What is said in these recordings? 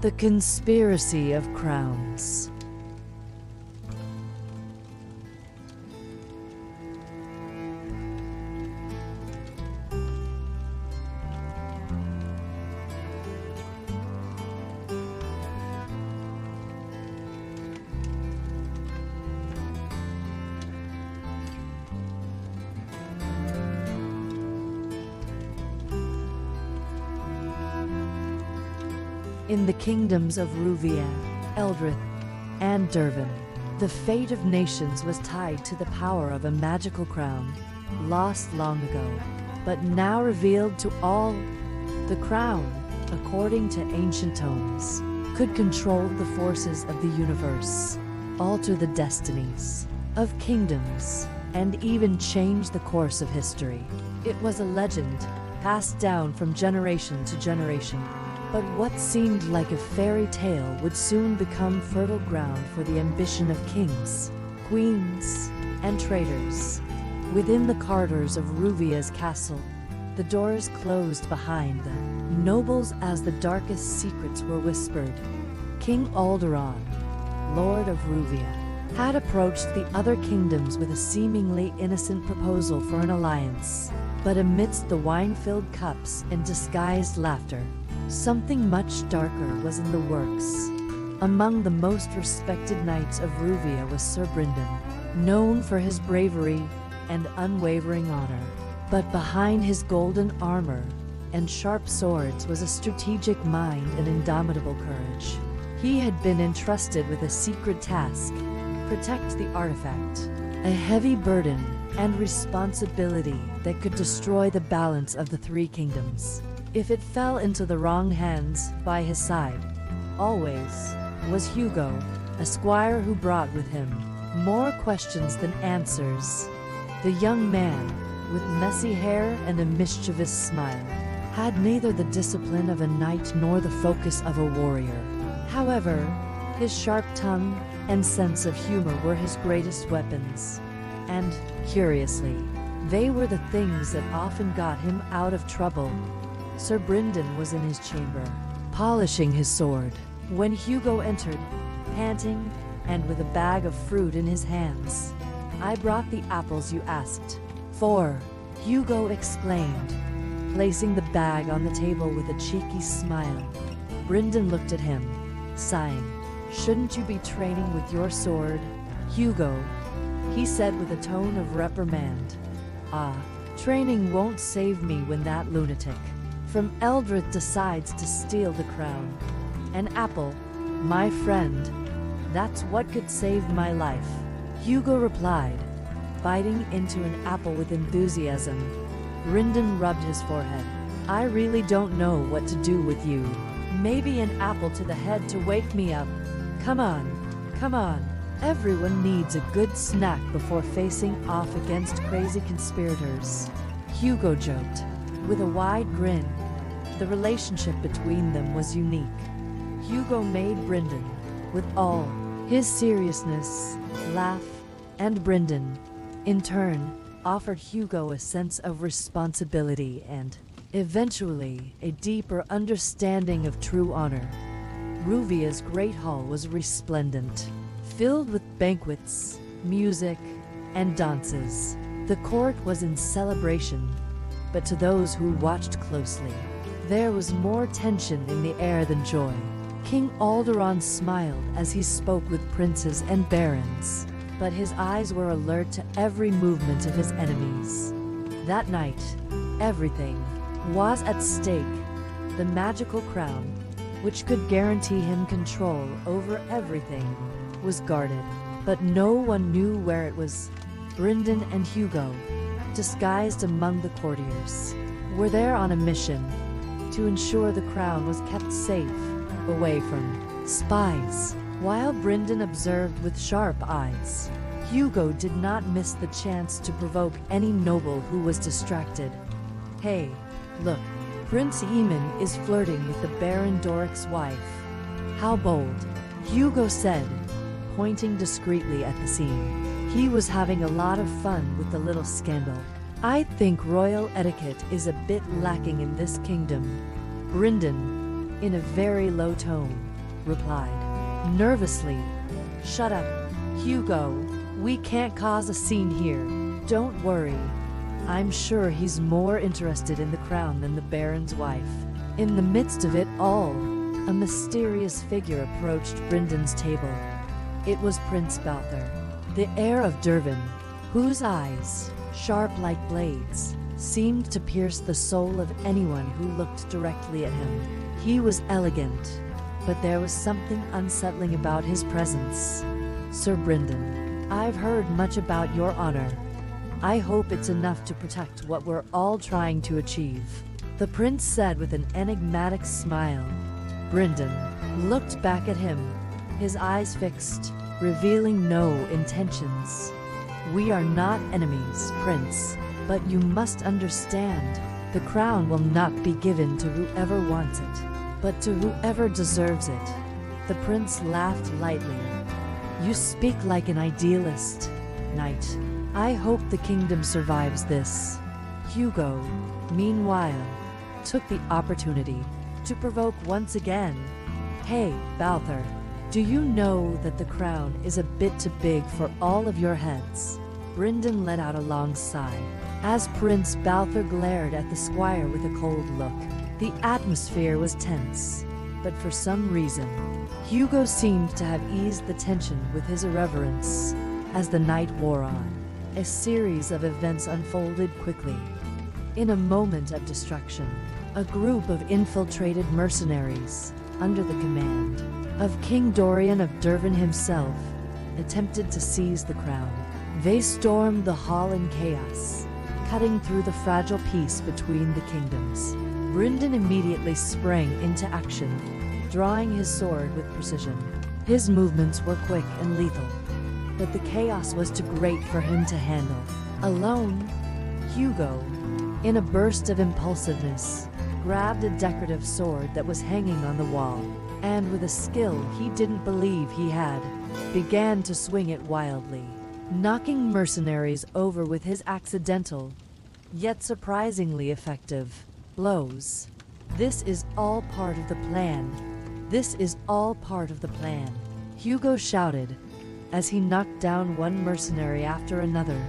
The Conspiracy of Crowns. In the kingdoms of Ruvia, Eldrith, and Dervin, the fate of nations was tied to the power of a magical crown, lost long ago, but now revealed to all. The crown, according to ancient tomes, could control the forces of the universe, alter the destinies of kingdoms, and even change the course of history. It was a legend, passed down from generation to generation. But what seemed like a fairy tale would soon become fertile ground for the ambition of kings, queens, and traders. Within the corridors of Ruvia's castle, the doors closed behind the nobles as the darkest secrets were whispered. King Alderon, Lord of Ruvia, had approached the other kingdoms with a seemingly innocent proposal for an alliance. But amidst the wine-filled cups and disguised laughter, something much darker was in the works. Among the most respected knights of Ruvia was Sir Brynden, known for his bravery and unwavering honor. But behind his golden armor and sharp swords was a strategic mind and indomitable courage. He had been entrusted with a secret task: protect the artifact, a heavy burden and responsibility that could destroy the balance of the three kingdoms. If it fell into the wrong hands, by his side, always, was Hugo, a squire who brought with him more questions than answers. The young man, with messy hair and a mischievous smile, had neither the discipline of a knight nor the focus of a warrior. However, his sharp tongue and sense of humor were his greatest weapons. And, curiously, they were the things that often got him out of trouble. Sir Brynden was in his chamber, polishing his sword, when Hugo entered, panting and with a bag of fruit in his hands. "I brought the apples you asked for," Hugo explained, placing the bag on the table with a cheeky smile. Brynden looked at him, sighing. "Shouldn't you be training with your sword, Hugo?" he said with a tone of reprimand. "Ah, training won't save me when that lunatic from Eldrith decides to steal the crown. An apple, my friend, that's what could save my life," Hugo replied, biting into an apple with enthusiasm. Brynden rubbed his forehead. "I really don't know what to do with you. Maybe an apple to the head to wake me up. Come on, come on. Everyone needs a good snack before facing off against crazy conspirators," Hugo joked, with a wide grin. The relationship between them was unique. Hugo made Brynden, with all his seriousness, laugh, and Brynden, in turn, offered Hugo a sense of responsibility and, eventually, a deeper understanding of true honor. Ruvia's great hall was resplendent, filled with banquets, music, and dances. The court was in celebration, but to those who watched closely, there was more tension in the air than joy. King Alderon smiled as he spoke with princes and barons, but his eyes were alert to every movement of his enemies. That night, everything was at stake. The magical crown, which could guarantee him control over everything, was guarded, but no one knew where it was. Brynden and Hugo, disguised among the courtiers, were there on a mission to ensure the crown was kept safe, away from spies. While Brynden observed with sharp eyes, Hugo did not miss the chance to provoke any noble who was distracted. "Hey, look, Prince Eamon is flirting with the Baron Doric's wife." "How bold," Hugo said, pointing discreetly at the scene. He was having a lot of fun with the little scandal. "I think royal etiquette is a bit lacking in this kingdom." Brynden, in a very low tone, replied, nervously. Shut up, Hugo. We can't cause a scene here. Don't worry. I'm sure he's more interested in the crown than the Baron's wife. In the midst of it all, a mysterious figure approached Brendan's table. It was Prince Balthur, the heir of Dervin, whose eyes, sharp like blades, seemed to pierce the soul of anyone who looked directly at him. He was elegant, but there was something unsettling about his presence. Sir Brendan, I've heard much about your honor. I hope it's enough to protect what we're all trying to achieve, the prince said with an enigmatic smile. Brendan looked back at him, his eyes fixed, revealing no intentions. We are not enemies, Prince, but you must understand, the crown will not be given to whoever wants it, but to whoever deserves it. The prince laughed lightly. You speak like an idealist, knight. I hope the kingdom survives this. Hugo, meanwhile, took the opportunity to provoke once again. Hey, Balthur, do you know that the crown is a bit too big for all of your heads? Brendan let out a long sigh, as Prince Balthur glared at the squire with a cold look. The atmosphere was tense, but for some reason, Hugo seemed to have eased the tension with his irreverence. As the night wore on, a series of events unfolded quickly. In a moment of destruction, a group of infiltrated mercenaries, under the command of King Dorian of Dervin himself, attempted to seize the crown. They stormed the hall in chaos, cutting through the fragile peace between the kingdoms. Brendan immediately sprang into action, drawing his sword with precision. His movements were quick and lethal, but the chaos was too great for him to handle. Alone, Hugo, in a burst of impulsiveness, grabbed a decorative sword that was hanging on the wall, and with a skill he didn't believe he had, began to swing it wildly, knocking mercenaries over with his accidental, yet surprisingly effective, blows. This is all part of the plan. This is all part of the plan, Hugo shouted, as he knocked down one mercenary after another.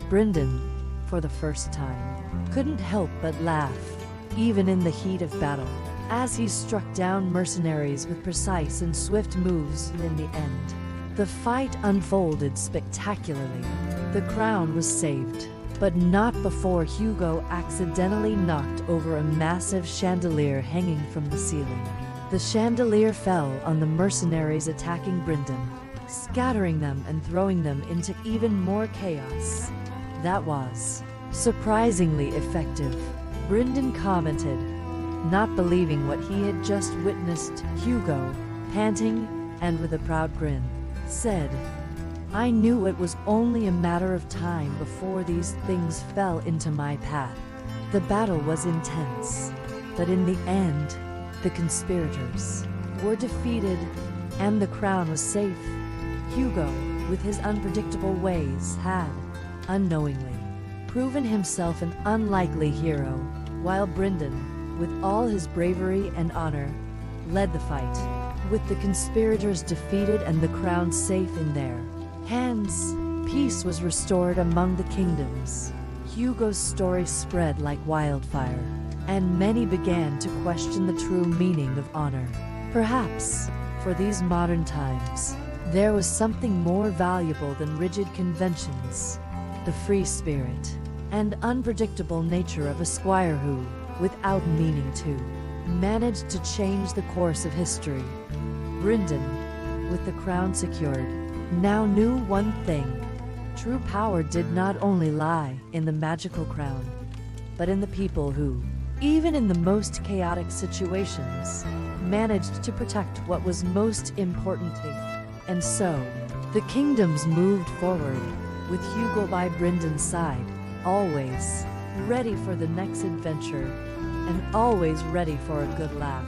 Brendan, for the first time, couldn't help but laugh, even in the heat of battle, as he struck down mercenaries with precise and swift moves. In the end, the fight unfolded spectacularly. The crown was saved, but not before Hugo accidentally knocked over a massive chandelier hanging from the ceiling. The chandelier fell on the mercenaries attacking Brendan, scattering them and throwing them into even more chaos. That was surprisingly effective, Brendan commented, not believing what he had just witnessed. Hugo, panting and with a proud grin, said, I knew it was only a matter of time before these things fell into my path. The battle was intense, but in the end, the conspirators were defeated and the crown was safe. Hugo, with his unpredictable ways, had, unknowingly, proven himself an unlikely hero, while Brendan, with all his bravery and honor, led the fight. With the conspirators defeated and the crown safe in their hands, peace was restored among the kingdoms. Hugo's story spread like wildfire, and many began to question the true meaning of honor. Perhaps, for these modern times, there was something more valuable than rigid conventions, the free spirit and unpredictable nature of a squire who, without meaning to, managed to change the course of history. Brendan, with the crown secured, now knew one thing. True power did not only lie in the magical crown, but in the people who, even in the most chaotic situations, managed to protect what was most important. And so, the kingdoms moved forward, with Hugo by Brendan's side, always ready for the next adventure, and always ready for a good laugh.